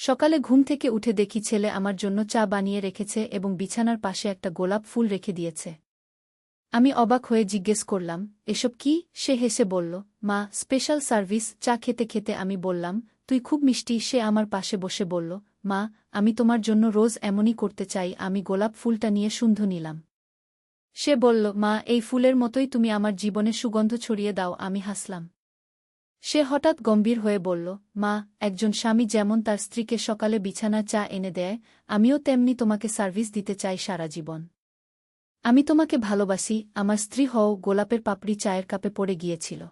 সকালে ঘুম থেকে উঠে দেখি ছেলে আমার জন্য চা বানিয়ে রেখেছে এবং বিছানার পাশে একটা গোলাপ ফুল রেখে দিয়েছে। আমি অবাক হয়ে জিজ্ঞেস করলাম, এসব কি? সে হেসে বলল, মা, স্পেশাল সার্ভিস। চা খেতে খেতে আমি বললাম, তুই খুব মিষ্টি। সে আমার পাশে বসে বলল, মা, আমি তোমার জন্য রোজ এমনই করতে চাই। আমি গোলাপ ফুলটা নিয়ে সুন্ধ নিলাম। সে বলল, মা, এই ফুলের মতোই তুমি আমার জীবনে সুগন্ধ ছড়িয়ে দাও। আমি হাসলাম। সে হঠাৎ গম্ভীর হয়ে বলল, মা, একজন স্বামী যেমন তার স্ত্রীকে সকালে বিছানার চা এনে দেয়, আমিও তেমনি তোমাকে সার্ভিস দিতে চাই সারা জীবন। আমি তোমাকে ভালোবাসি। আমার স্ত্রী হও। গোলাপের পাপড়ি চায়ের কাপে পড়ে গিয়েছিল।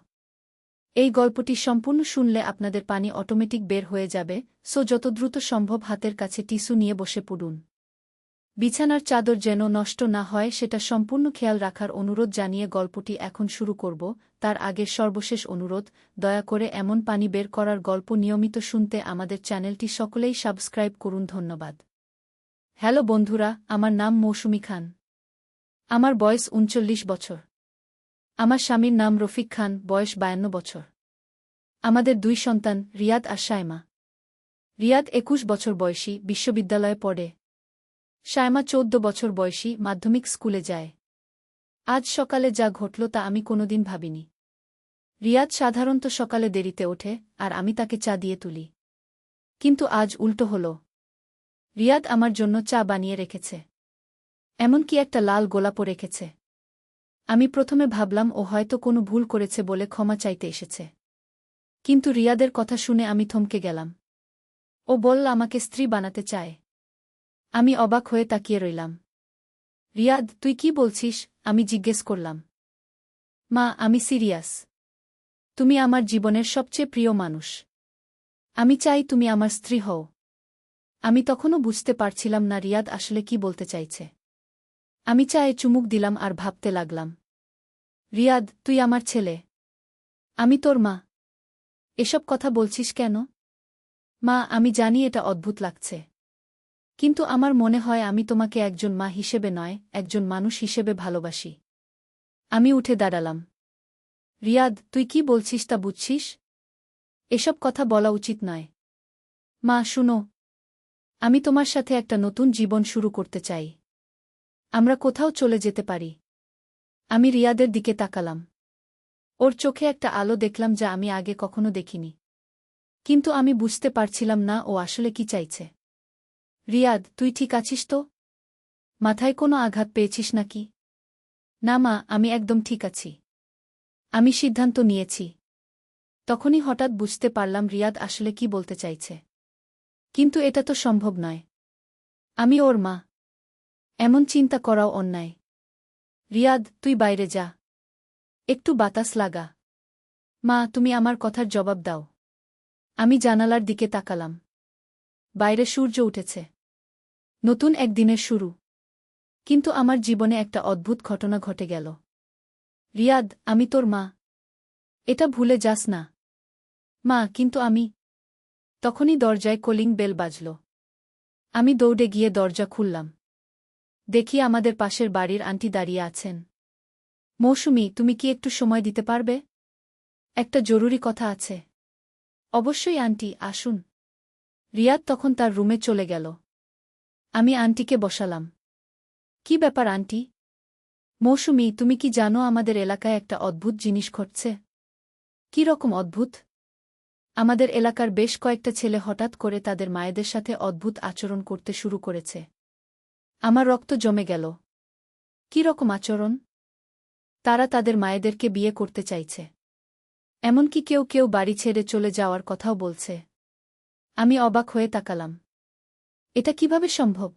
এই গল্পটি সম্পূর্ণ শুনলে আপনাদের পানি অটোমেটিক বের হয়ে যাবে, সো যত দ্রুত সম্ভব হাতের কাছে টিস্যু নিয়ে বসে পড়ুন। বিছানার চাদর যেন নষ্ট না হয় সেটা সম্পূর্ণ খেয়াল রাখার অনুরোধ জানিয়ে গল্পটি এখন শুরু করব। তার আগের সর্বশেষ অনুরোধ, দয়া করে এমন পানি বের করার গল্প নিয়মিত শুনতে আমাদের চ্যানেলটি সকলেই সাবস্ক্রাইব করুন। ধন্যবাদ। হ্যালো বন্ধুরা, আমার নাম মৌসুমী খান। আমার বয়স ৩৯ বছর। আমার স্বামীর নাম রফিক খান, বয়স ৫২ বছর। আমাদের ২ সন্তান, রিয়াদ আর শায়মা। রিয়াদ ২১ বছর বয়সী, বিশ্ববিদ্যালয়ে পড়ে। শায়মা ১৪ বছর বয়সী, মাধ্যমিক স্কুলে যায়। আজ সকালে যা ঘটল তা আমি কোনোদিন ভাবিনি। রিয়াদ সাধারণত সকালে দেরিতে ওঠে, আর আমি তাকে চা দিয়ে তুলি। কিন্তু আজ উল্টো হল। রিয়াদ আমার জন্য চা বানিয়ে রেখেছে। এমনকি একটা লাল গোলাপও রেখেছে। আমি প্রথমে ভাবলাম ও হয়তো কোনো ভুল করেছে বলে ক্ষমা চাইতে এসেছে। কিন্তু রিয়াদের কথা শুনে আমি থমকে গেলাম। ও বলল আমাকে স্ত্রী বানাতে চায়। আমি অবাক হয়ে তাকিয়ে রইলাম। রিয়াদ, তুই কি বলছিস? আমি জিজ্ঞেস করলাম। মা, আমি সিরিয়াস। তুমি আমার জীবনের সবচেয়ে প্রিয় মানুষ। আমি চাই তুমি আমার স্ত্রী হও। আমি তখনও বুঝতে পারছিলাম না রিয়াদ আসলে কি বলতে চাইছে। আমি চায়ে চুমুক দিলাম আর ভাবতে লাগলাম, রিয়াদ, তুই আমার ছেলে। আমি তোর মা। এসব কথা বলছিস কেন? মা, আমি জানি এটা অদ্ভুত লাগছে। কিন্তু আমার মনে হয় আমি তোমাকে একজন মা হিসেবে নয়, একজন মানুষ হিসেবে ভালোবাসি। আমি উঠে দাঁড়ালাম। রিয়াদ, তুই কি বলছিস তা বুঝছিস? এসব কথা বলা উচিত নয়। মা, শুনো। আমি তোমার সাথে একটা নতুন জীবন শুরু করতে চাই। আমরা কোথাও চলে যেতে পারি। আমি রিয়াদের দিকে তাকালাম। ওর চোখে একটা আলো দেখলাম যা আমি আগে কখনো দেখিনি। কিন্তু আমি বুঝতে পারছিলাম না ও আসলে কি চাইছে। রিয়াদ, তুই ঠিক আছিস তো? মাথায় কোনো আঘাত পেয়েছিস নাকি? না মা, আমি একদম ঠিক আছি। আমি সিদ্ধান্ত নিয়েছি। তখনই হঠাৎ বুঝতে পারলাম রিয়াদ আসলে কি বলতে চাইছে। কিন্তু এটা তো সম্ভব নয়। আমি ওর মা। এমন চিন্তা করাও অন্যায়। রিয়াদ, তুই বাইরে যা। একটু বাতাস লাগা। মা, তুমি আমার কথার জবাব দাও। আমি জানালার দিকে তাকালাম। বাইরে সূর্য উঠেছে। নতুন একদিনের শুরু। কিন্তু আমার জীবনে একটা অদ্ভুত ঘটনা ঘটে গেল। রিয়াদ, আমি তোর মা। এটা ভুলে যাস না। মা, কিন্তু আমি। তখনই দরজায় কলিং বেল বাজল। আমি দৌড়ে গিয়ে দরজা খুললাম। দেখি আমাদের পাশের বাড়ির আন্টি দাঁড়িয়ে আছেন। মৌসুমী, তুমি কি একটু সময় দিতে পারবে? একটা জরুরি কথা আছে। অবশ্যই আন্টি, আসুন। রিয়াদ তখন তার রুমে চলে গেল। আমি আন্টিকে বসালাম। কি ব্যাপার আন্টি? মৌসুমী, তুমি কি জানো আমাদের এলাকায় একটা অদ্ভুত জিনিস ঘটছে? কি রকম অদ্ভুত? আমাদের এলাকার বেশ কয়েকটা ছেলে হঠাৎ করে তাদের মায়েদের সাথে অদ্ভুত আচরণ করতে শুরু করেছে। আমার রক্ত জমে গেল। কি রকম আচরণ? তারা তাদের মায়েদেরকে বিয়ে করতে চাইছে। এমনকি কেউ কেউ বাড়ি ছেড়ে চলে যাওয়ার কথাও বলছে। আমি অবাক হয়ে তাকালাম। এটা কিভাবে সম্ভব?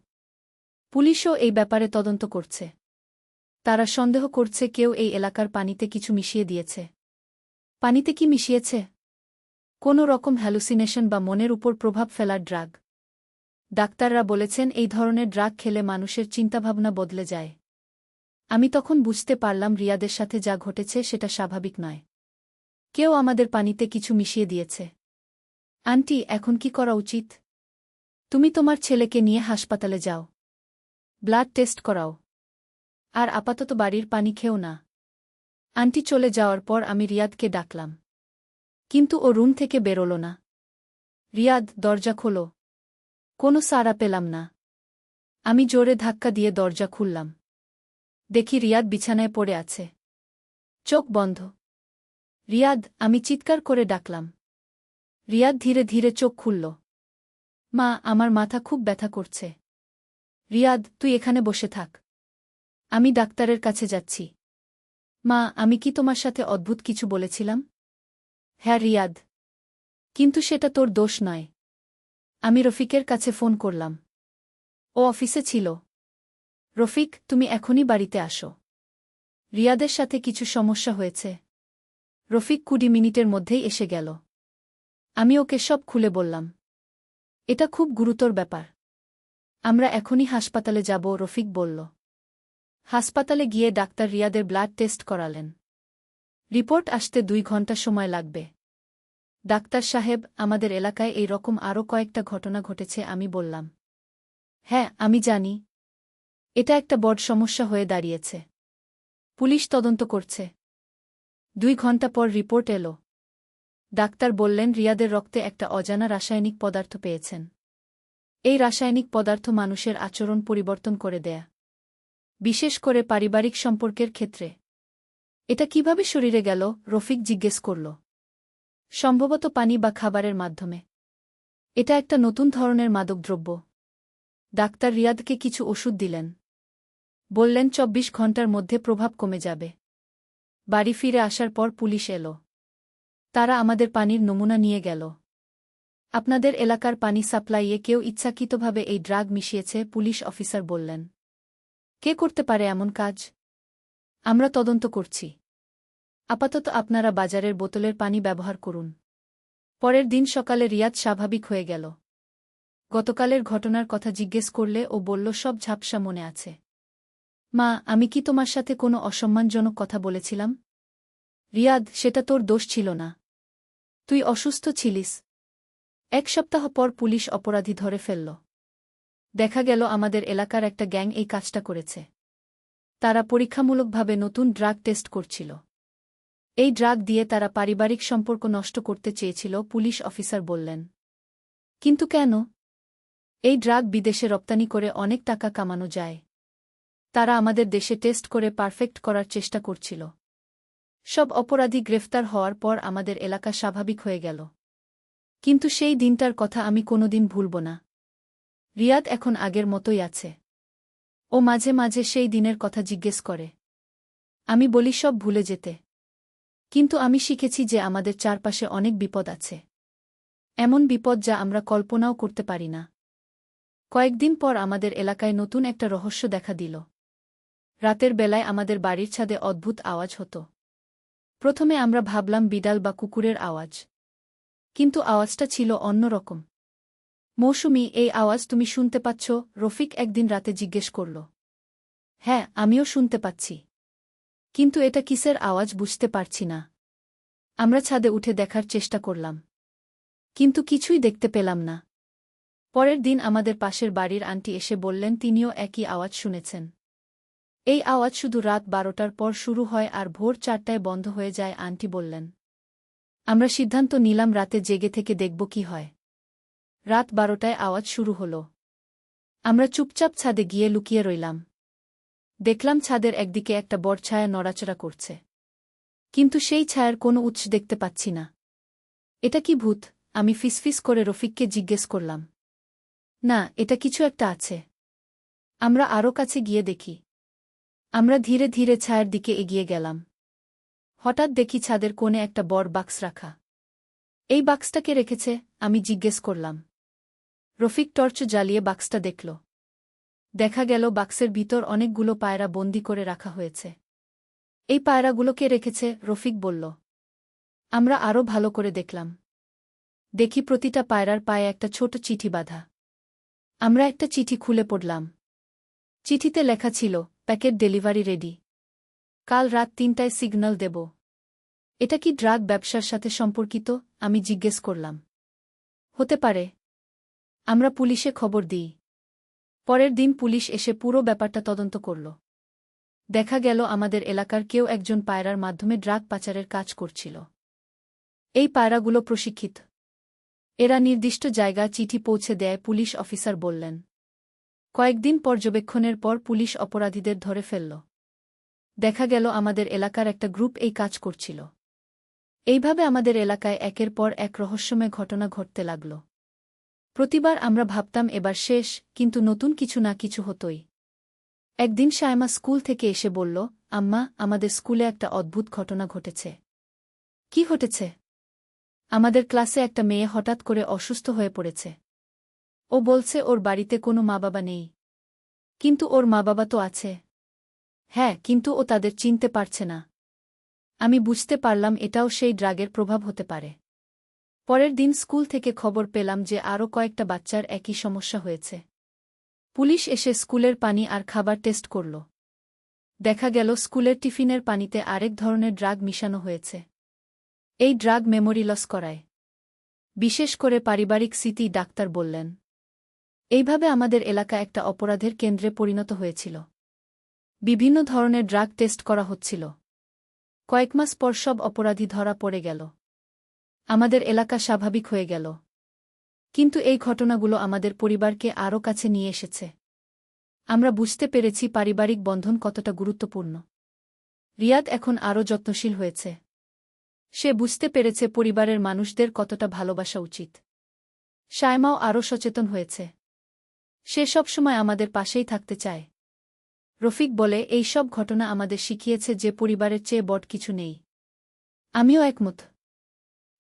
পুলিশও এই ব্যাপারে তদন্ত করছে। তারা সন্দেহ করছে কেউ এই এলাকার পানিতে কিছু মিশিয়ে দিয়েছে। পানিতে কি মিশিয়েছে? কোনো রকম হ্যালুসিনেশন বা মনের উপর প্রভাব ফেলার ড্রাগ। ডাক্তাররা বলেছেন এই ধরনের ড্রাগ খেলে মানুষের চিন্তাভাবনা বদলে যায়। আমি তখন বুঝতে পারলাম রিয়াদের সাথে যা ঘটেছে সেটা স্বাভাবিক নয়। কেউ আমাদের পানিতে কিছু মিশিয়ে দিয়েছে। আন্টি, এখন কি করা উচিত? তুমি তোমার ছেলেকে নিয়ে হাসপাতালে যাও। ব্লাড টেস্ট করাও। আর আপাতত বাড়ির পানি খেও না। আন্টি চলে যাওয়ার পর আমি রিয়াদকে ডাকলাম। কিন্তু ও রুম থেকে বেরোল না। রিয়াদ, দরজা খোলো। কোনো সাড়া পেলাম না। আমি জোরে ধাক্কা দিয়ে দরজা খুললাম। দেখি রিয়াদ বিছানায় পড়ে আছে, চোখ বন্ধ। রিয়াদ, আমি চিৎকার করে ডাকলাম। রিয়াদ ধীরে ধীরে চোখ খুলল। মা, আমার মাথা খুব ব্যথা করছে। রিয়াদ, তুই এখানে বসে থাক, আমি ডাক্তারের কাছে যাচ্ছি। মা, আমি কি তোমার সাথে অদ্ভুত কিছু বলেছিলাম? হ্যাঁ রিয়াদ, কিন্তু সেটা তোর দোষ নয়। আমি রফিকের কাছে ফোন করলাম, ও অফিসে ছিল। রফিক, তুমি এখনই বাড়িতে আসো, রিয়াদের সাথে কিছু সমস্যা হয়েছে। রফিক 20 মিনিটের মধ্যেই এসে গেল। আমি ওকে সব খুলে বললাম। এটা খুব গুরুতর ব্যাপার, আমরা এখনই হাসপাতালে যাব, রফিক বলল। হাসপাতালে গিয়ে ডাক্তার রিয়াদের ব্লাড টেস্ট করালেন। রিপোর্ট আসতে 2 ঘন্টা সময় লাগবে। ডাক্তার সাহেব, আমাদের এলাকায় এই রকম আরও কয়েকটা ঘটনা ঘটেছে। আমি বললাম, হ্যাঁ আমি জানি, এটা একটা বড় সমস্যা হয়ে দাঁড়িয়েছে। পুলিশ তদন্ত করছে। 2 ঘন্টা পর রিপোর্ট এলো। ডাক্তার বললেন রিয়াদের রক্তে একটা অজানা রাসায়নিক পদার্থ পেয়েছেন। এই রাসায়নিক পদার্থ মানুষের আচরণ পরিবর্তন করে দেয়, বিশেষ করে পারিবারিক সম্পর্কের ক্ষেত্রে। এটা কিভাবে শরীরে গেল? রফিক জিজ্ঞেস করল। সম্ভবত পানি বা খাবারের মাধ্যমে। এটা একটা নতুন ধরনের মাদকদ্রব্য। ডাক্তার রিয়াদকে কিছু ওষুধ দিলেন। বললেন 24 ঘন্টার মধ্যে প্রভাব কমে যাবে। বাড়ি ফিরে আসার পর পুলিশ এলো। তারা আমাদের পানির নমুনা নিয়ে গেল। আপনাদের এলাকার পানি সাপ্লাইয়ে কেউ ইচ্ছাকৃতভাবে এই ড্রাগ মিশিয়েছে, পুলিশ অফিসার বললেন। কে করতে পারে এমন কাজ? আমরা তদন্ত করছি। আপাতত আপনারা বাজারের বোতলের পানি ব্যবহার করুন। পরের দিন সকালে রিয়াদ স্বাভাবিক হয়ে গেল। গতকালের ঘটনার কথা জিজ্ঞেস করলে ও বলল সব ঝাপসা মনে আছে। মা, আমি কি তোমার সাথে কোনো অসম্মানজনক কথা বলেছিলাম? রিয়াদ, সেটা তোর দোষ ছিল না, তুই অসুস্থ ছিলিস। 1 সপ্তাহ পর পুলিশ অপরাধী ধরে ফেলল। দেখা গেল আমাদের এলাকার একটা গ্যাং এই কাজটা করেছে। তারা পরীক্ষামূলকভাবে নতুন ড্রাগ টেস্ট করছিল। এই ড্রাগ দিয়ে তারা পারিবারিক সম্পর্ক নষ্ট করতে চেয়েছিল, পুলিশ অফিসার বললেন। কিন্তু কেন? এই ড্রাগ বিদেশে রপ্তানি করে অনেক টাকা কামানো যায়। তারা আমাদের দেশে টেস্ট করে পারফেক্ট করার চেষ্টা করছিল। সব অপরাধী গ্রেফতার হওয়ার পর আমাদের এলাকা স্বাভাবিক হয়ে গেল। কিন্তু সেই দিনটার কথা আমি কোনোদিন ভুলব না। রিয়াদ এখন আগের মতোই আছে। ও মাঝে মাঝে সেই দিনের কথা জিজ্ঞেস করে। আমি বলি সব ভুলে যেতে। কিন্তু আমি শিখেছি যে আমাদের চারপাশে অনেক বিপদ আছে। এমন বিপদ যা আমরা কল্পনাও করতে পারি না। কয়েকদিন পর আমাদের এলাকায় নতুন একটা রহস্য দেখা দিল। রাতের বেলায় আমাদের বাড়ির ছাদে অদ্ভুত আওয়াজ হতো। প্রথমে আমরা ভাবলাম বিড়াল বা কুকুরের আওয়াজ, কিন্তু আওয়াজটা ছিল অন্যরকম। মৌসুমী, এই আওয়াজ তুমি শুনতে পাচ্ছ? রফিক একদিন রাতে জিজ্ঞেস করল। হ্যাঁ, আমিও শুনতে পাচ্ছি, কিন্তু এটা কিসের আওয়াজ বুঝতে পারছি না। আমরা ছাদে উঠে দেখার চেষ্টা করলাম, কিন্তু কিছুই দেখতে পেলাম না। পরের দিন আমাদের পাশের বাড়ির আন্টি এসে বললেন তিনিও একই আওয়াজ শুনেছেন। এই আওয়াজ শুধু রাত 12টার পর শুরু হয় আর ভোর 4টায় বন্ধ হয়ে যায়, আন্টি বললেন। আমরা সিদ্ধান্ত নিলাম রাতে জেগে থেকে দেখব কি হয়। রাত 12টায় আওয়াজ শুরু হল। আমরা চুপচাপ ছাদে গিয়ে লুকিয়ে রইলাম। দেখলাম ছাদের একদিকে একটা বড় ছায়া নড়াচড়া করছে, কিন্তু সেই ছায়ার কোনো উৎস দেখতে পাচ্ছি না। এটা কি ভূত? আমি ফিসফিস করে রফিককে জিজ্ঞেস করলাম। না, এটা কিছু একটা আছে। আমরা আরও কাছে গিয়ে দেখি। আমরা ধীরে ধীরে ছায়ার দিকে এগিয়ে গেলাম। হঠাৎ দেখি ছাদের কোণে একটা বড় বাক্স রাখা। এই বাক্সটা কে রেখেছে? আমি জিজ্ঞেস করলাম। রফিক টর্চ জ্বালিয়ে বাক্সটা দেখল। দেখা গেল বাক্সের ভিতর অনেকগুলো পায়রা বন্দি করে রাখা হয়েছে। এই পায়রাগুলো কে রেখেছে? রফিক বলল। আমরা আরও ভালো করে দেখলাম। দেখি প্রতিটা পায়রার পায়ে একটা ছোট চিঠি বাঁধা। আমরা একটা চিঠি খুলে পড়লাম। চিঠিতে লেখা ছিল, প্যাকেট ডেলিভারি রেডি, কাল রাত 3টায় সিগন্যাল দেব। এটা কি ড্রাগ ব্যবসার সাথে সম্পর্কিত? আমি জিজ্ঞেস করলাম। হতে পারে। আমরা পুলিশে খবর দিই। পরের দিন পুলিশ এসে পুরো ব্যাপারটা তদন্ত করল। দেখা গেল আমাদের এলাকার কেউ একজন পায়রার মাধ্যমে ড্রাগ পাচারের কাজ করছিল। এই পায়রাগুলো প্রশিক্ষিত। এরা নির্দিষ্ট জায়গা চিঠি পৌঁছে দেয়, পুলিশ অফিসার বললেন। কয়েকদিন পর্যবেক্ষণের পর পুলিশ অপরাধীদের ধরে ফেলল। দেখা গেল আমাদের এলাকার একটা গ্রুপ এই কাজ করছিল। এইভাবে আমাদের এলাকায় একের পর এক রহস্যময় ঘটনা ঘটতে লাগল। প্রতিবার আমরা ভাবতাম এবার শেষ, কিন্তু নতুন কিছু না কিছু হতোই। একদিন শায়মা স্কুল থেকে এসে বলল, আম্মা, আমাদের স্কুলে একটা অদ্ভুত ঘটনা ঘটেছে। কি ঘটেছে? আমাদের ক্লাসে একটা মেয়ে হঠাৎ করে অসুস্থ হয়ে পড়েছে। ও বলছে ওর বাড়িতে কোনো মা বাবা নেই। কিন্তু ওর মা বাবা তো আছে। হ্যাঁ, কিন্তু ও তাদের চিনতে পারছে না। আমি বুঝতে পারলাম এটাও সেই ড্রাগের প্রভাব হতে পারে। পরের দিন স্কুল থেকে খবর পেলাম যে আরও কয়েকটা বাচ্চার একই সমস্যা হয়েছে। পুলিশ এসে স্কুলের পানি আর খাবার টেস্ট করল। দেখা গেল স্কুলের টিফিনের পানিতে আরেক ধরনের ড্রাগ মিশানো হয়েছে। এই ড্রাগ মেমোরি লস করায়, বিশেষ করে পারিবারিক স্মৃতি, ডাক্তার বললেন। এইভাবে আমাদের এলাকা একটা অপরাধের কেন্দ্রে পরিণত হয়েছিল। বিভিন্ন ধরনের ড্রাগ টেস্ট করা হচ্ছিল। কয়েক মাস পর সব অপরাধী ধরা পড়ে গেল। আমাদের এলাকা স্বাভাবিক হয়ে গেল। কিন্তু এই ঘটনাগুলো আমাদের পরিবারকে আরও কাছে নিয়ে এসেছে। আমরা বুঝতে পেরেছি পারিবারিক বন্ধন কতটা গুরুত্বপূর্ণ। রিয়াদ এখন আরও যত্নশীল হয়েছে। সে বুঝতে পেরেছে পরিবারের মানুষদের কতটা ভালোবাসা উচিত। শায়মাও আরও সচেতন হয়েছে। সে সবসময় আমাদের পাশেই থাকতে চায়। রফিক বলে, এই সব ঘটনা আমাদের শিখিয়েছে যে পরিবারের চেয়ে বড় কিছু নেই। আমিও একমত।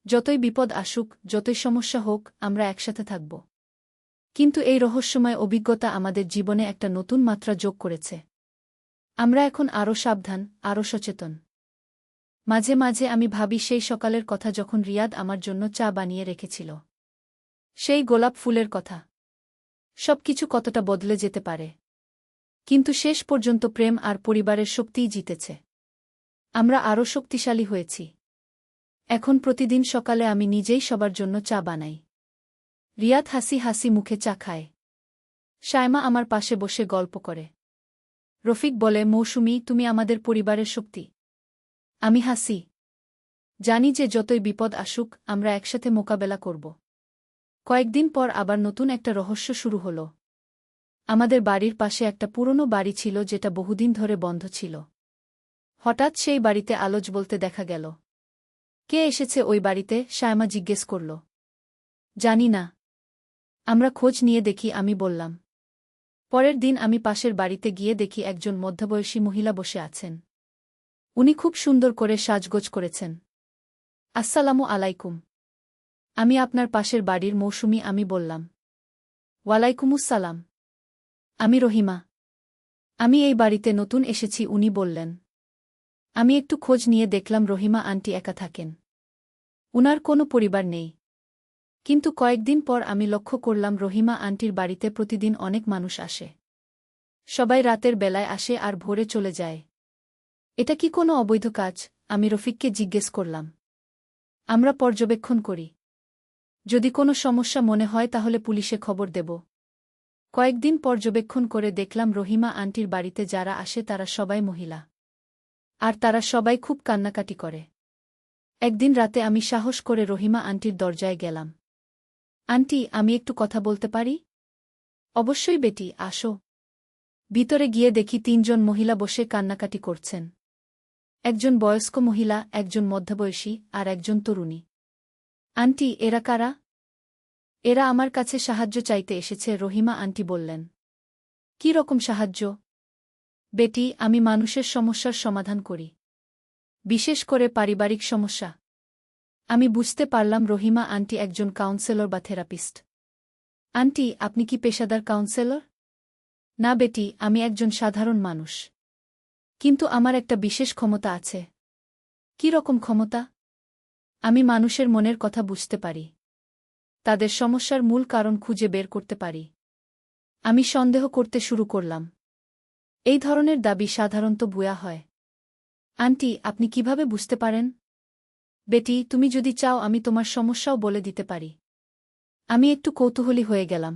যতই বিপদ আসুক, যতই সমস্যা হোক, আমরা একসাথে থাকব। কিন্তু এই রহস্যময় অভিজ্ঞতা আমাদের জীবনে একটা নতুন মাত্রা যোগ করেছে। আমরা এখন আরও সাবধান, আরও সচেতন। মাঝে মাঝে আমি ভাবি সেই সকালের কথা যখন রিয়াদ আমার জন্য চা বানিয়ে রেখেছিল। সেই গোলাপ ফুলের কথা। সবকিছু কতটা বদলে যেতে পারে, কিন্তু শেষ পর্যন্ত প্রেম আর পরিবারের শক্তিই জিতেছে। আমরা আরও শক্তিশালী হয়েছি। এখন প্রতিদিন সকালে আমি নিজেই সবার জন্য চা বানাই। রিয়াদ হাসি হাসি মুখে চা খায়। শায়মা আমার পাশে বসে গল্প করে। রফিক বলে, মৌসুমী, তুমি আমাদের পরিবারের শক্তি। আমি হাসি। জানি যে যতই বিপদ আসুক, আমরা একসাথে মোকাবেলা করব। কয়েকদিন পর আবার নতুন একটা রহস্য শুরু হলো। আমাদের বাড়ির পাশে একটা পুরনো বাড়ি ছিল যেটা বহুদিন ধরে বন্ধ ছিল। হঠাৎ সেই বাড়িতে আলো জ্বলতে দেখা গেল। কে এসেছে ওই বাড়িতে? শায়মা জিজ্ঞেস করল। জানি না। আমরা খোঁজ নিয়ে দেখি, আমি বললাম। পরের দিন আমি পাশের বাড়িতে গিয়ে দেখি একজন মধ্যবয়সী মহিলা বসে আছেন। উনি খুব সুন্দর করে সাজগোজ করেছেন। আসসালামু আলাইকুম। আমি আপনার পাশের বাড়ির মৌসুমী, আমি বললাম। ওয়ালাইকুমুসসালাম। আমি রহিমা। আমি এই বাড়িতে নতুন এসেছি, উনি বললেন। আমি একটু খোঁজ নিয়ে দেখলাম রহিমা আন্টি একা থাকেন। উনার কোনো পরিবার নেই। কিন্তু কয়েকদিন পর আমি লক্ষ্য করলাম রহিমা আন্টির বাড়িতে প্রতিদিন অনেক মানুষ আসে। সবাই রাতের বেলায় আসে আর ভোরে চলে যায়। এটা কি কোনো অবৈধ কাজ? আমি রফিককে জিজ্ঞেস করলাম। আমরা পর্যবেক্ষণ করি। যদি কোনো সমস্যা মনে হয় তাহলে পুলিশে খবর দেব। কয়েকদিন পর্যবেক্ষণ করে দেখলাম রহিমা আন্টির বাড়িতে যারা আসে তারা সবাই মহিলা। আর তারা সবাই খুব কান্নাকাটি করে। একদিন রাতে আমি সাহস করে রহিমা আন্টির দরজায় গেলাম। আন্টি, আমি একটু কথা বলতে পারি? অবশ্যই বেটি, আসো। ভিতরে গিয়ে দেখি 3 জন মহিলা বসে কান্নাকাটি করছেন। একজন বয়স্ক মহিলা, একজন মধ্যবয়সী আর একজন তরুণী। আন্টি, এরা কারা? এরা আমার কাছে সাহায্য চাইতে এসেছে, রহিমা আন্টি বললেন। কী রকম সাহায্য? বেটি, আমি মানুষের সমস্যার সমাধান করি। বিশেষ করে পারিবারিক সমস্যা। আমি বুঝতে পারলাম রহিমা আন্টি একজন কাউন্সেলর বা থেরাপিস্ট। আন্টি, আপনি কি পেশাদার কাউন্সেলর? না বেটি, আমি একজন সাধারণ মানুষ। কিন্তু আমার একটা বিশেষ ক্ষমতা আছে। কী রকম ক্ষমতা? আমি মানুষের মনের কথা বুঝতে পারি। তাদের সমস্যার মূল কারণ খুঁজে বের করতে পারি। আমি সন্দেহ করতে শুরু করলাম। এই ধরনের দাবি সাধারণত ভুয়া হয়। আন্টি, আপনি কিভাবে বুঝতে পারেন? বেটি, তুমি যদি চাও আমি তোমার সমস্যাও বলে দিতে পারি। আমি একটু কৌতূহলী হয়ে গেলাম।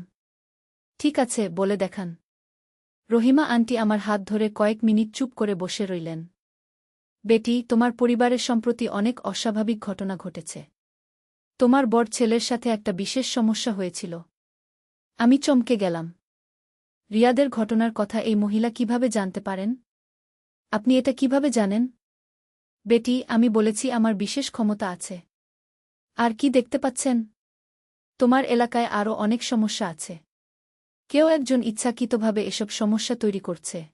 ঠিক আছে, বলে দেখান। রহিমা আন্টি আমার হাত ধরে কয়েক মিনিট চুপ করে বসে রইলেন। বেটি, তোমার পরিবারের সম্প্রতি অনেক অস্বাভাবিক ঘটনা ঘটেছে। তোমার বড় ছেলের সাথে একটা বিশেষ সমস্যা হয়েছিল। আমি চমকে গেলাম। রিয়াদের ঘটনার কথা এই মহিলা কিভাবে জানতে পারেন? আপনি এটা কিভাবে জানেন? বেটি, আমি বলেছি আমার বিশেষ ক্ষমতা আছে। আর কি দেখতে পাচ্ছেন? তোমার এলাকায় আরও অনেক সমস্যা আছে। কেউ একজন ইচ্ছাকৃতভাবে এসব সমস্যা তৈরি করছে।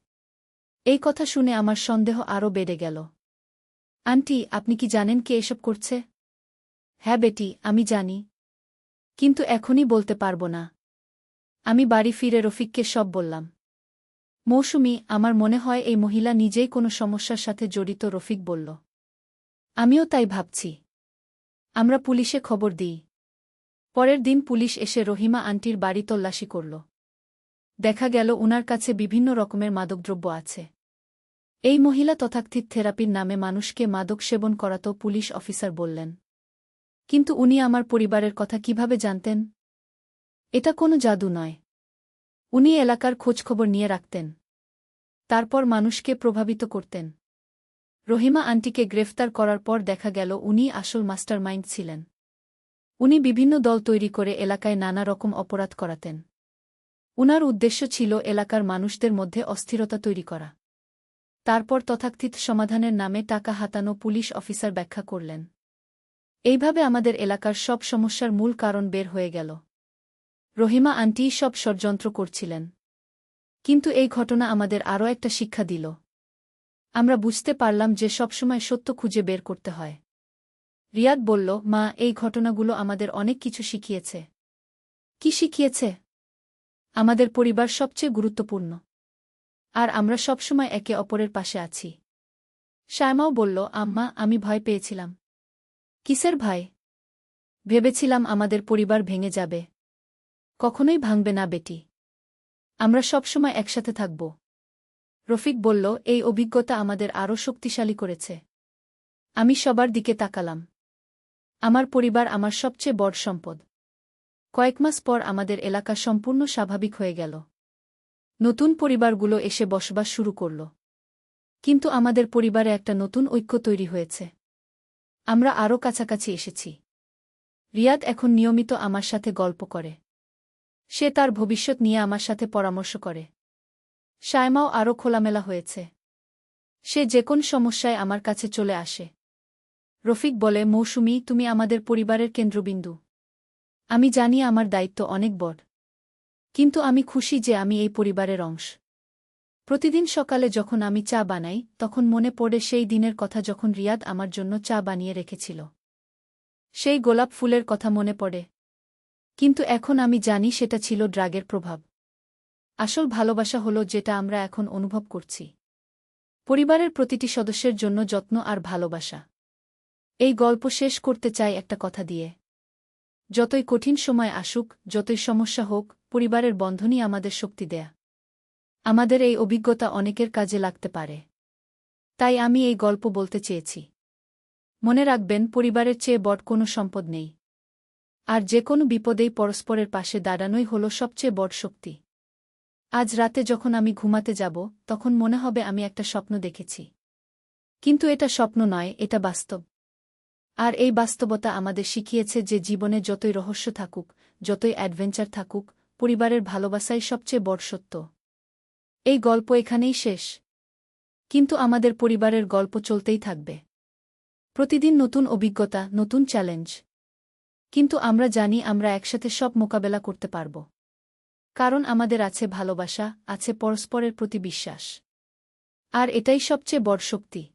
এই কথা শুনে আমার সন্দেহ আরও বেড়ে গেল। আন্টি, আপনি কি জানেন কে এসব করছে? হ্যাঁ বেটি, আমি জানি। কিন্তু এখনই বলতে পারব না। আমি বাড়ি ফিরে রফিককে সব বললাম। মৌসুমী, আমার মনে হয় এই মহিলা নিজেই কোনো সমস্যার সাথে জড়িত, রফিক বলল। আমিও তাই ভাবছি। আমরা পুলিশে খবর দিই। পরের দিন পুলিশ এসে রহিমা আন্টির বাড়ি তল্লাশি করল। দেখা গেল উনার কাছে বিভিন্ন রকমের মাদকদ্রব্য আছে। এই মহিলা তথাকথিত থেরাপির নামে মানুষকে মাদক সেবন করাত, পুলিশ অফিসার বললেন। কিন্তু উনি আমার পরিবারের কথা কিভাবে জানতেন? এটা কোনো জাদু নয়। উনি এলাকার খোঁজখবর নিয়ে রাখতেন। তারপর মানুষকে প্রভাবিত করতেন। রহিমা আন্টিকে গ্রেফতার করার পর দেখা গেল উনি আসল মাস্টারমাইন্ড ছিলেন। উনি বিভিন্ন দল তৈরি করে এলাকায় নানা রকম অপরাধ করাতেন। উনার উদ্দেশ্য ছিল এলাকার মানুষদের মধ্যে অস্থিরতা তৈরি করা। তারপর তথাকথিত সমাধানের নামে টাকা হাতানো, পুলিশ অফিসার ব্যাখ্যা করলেন। এইভাবে আমাদের এলাকার সব সমস্যার মূল কারণ বের হয়ে গেল। রহিমা আন্টিই সব ষড়যন্ত্র করছিলেন। কিন্তু এই ঘটনা আমাদের আরও একটা শিক্ষা দিল। আমরা বুঝতে পারলাম যে সবসময় সত্য খুঁজে বের করতে হয়। রিয়াদ বলল, মা, এই ঘটনাগুলো আমাদের অনেক কিছু শিখিয়েছে। কি শিখিয়েছে? আমাদের পরিবার সবচেয়ে গুরুত্বপূর্ণ। আর আমরা সবসময় একে অপরের পাশে আছি। শায়মাও বলল, আম্মা, আমি ভয় পেয়েছিলাম। কিসের ভয়? ভেবেছিলাম আমাদের পরিবার ভেঙে যাবে। কখনোই ভাঙবে না বেটি। আমরা সবসময় একসাথে থাকব। রফিক বলল, এই অভিজ্ঞতা আমাদের আরও শক্তিশালী করেছে। আমি সবার দিকে তাকালাম। আমার পরিবার আমার সবচেয়ে বড় সম্পদ। কয়েক মাস পর আমাদের এলাকা সম্পূর্ণ স্বাভাবিক হয়ে গেল। নতুন পরিবারগুলো এসে বসবাস শুরু করল। কিন্তু আমাদের পরিবারে একটা নতুন ঐক্য তৈরি হয়েছে। আমরা আরও কাছাকাছি এসেছি। রিয়াদ এখন নিয়মিত আমার সাথে গল্প করে। সে তার ভবিষ্যৎ নিয়ে আমার সাথে পরামর্শ করে। শায়মাও আরও খোলামেলা হয়েছে। সে যে কোন সমস্যায় আমার কাছে চলে আসে। রফিক বলে, মৌসুমী, তুমি আমাদের পরিবারের কেন্দ্রবিন্দু। আমি জানি আমার দায়িত্ব অনেক বড়। কিন্তু আমি খুশি যে আমি এই পরিবারের অংশ। প্রতিদিন সকালে যখন আমি চা বানাই, তখন মনে পড়ে সেই দিনের কথা যখন রিয়াদ আমার জন্য চা বানিয়ে রেখেছিল। সেই গোলাপ ফুলের কথা মনে পড়ে। কিন্তু এখন আমি জানি সেটা ছিল ড্রাগের প্রভাব। আসল ভালোবাসা হলো যেটা আমরা এখন অনুভব করছি। পরিবারের প্রতিটি সদস্যের জন্য যত্ন আর ভালোবাসা। এই গল্প শেষ করতে চাই একটা কথা দিয়ে। যতই কঠিন সময় আসুক, যতই সমস্যা হোক, পরিবারের বন্ধনই আমাদের শক্তি দেয়া। আমাদের এই অভিজ্ঞতা অনেকের কাজে লাগতে পারে। তাই আমি এই গল্প বলতে চেয়েছি। মনে রাখবেন, পরিবারের চেয়ে বড় কোনো সম্পদ নেই। আর যে কোনো বিপদেই পরস্পরের পাশে দাঁড়ানোই হল সবচেয়ে বড় শক্তি। আজ রাতে যখন আমি ঘুমাতে যাব, তখন মনে হবে আমি একটা স্বপ্ন দেখেছি। কিন্তু এটা স্বপ্ন নয়, এটা বাস্তব। আর এই বাস্তবতা আমাদের শিখিয়েছে যে জীবনে যতই রহস্য থাকুক, যতই অ্যাডভেঞ্চার থাকুক, পরিবারের ভালোবাসাই সবচেয়ে বড় সত্য। এই গল্প এখানেই শেষ। কিন্তু আমাদের পরিবারের গল্প চলতেই থাকবে। প্রতিদিন নতুন অভিজ্ঞতা, নতুন চ্যালেঞ্জ। কিন্তু আমরা জানি আমরা একসাথে সব মোকাবেলা করতে পারব। কারণ আমাদের আছে ভালোবাসা, আছে পরস্পরের প্রতি বিশ্বাস। আর এটাই সবচেয়ে বড় শক্তি।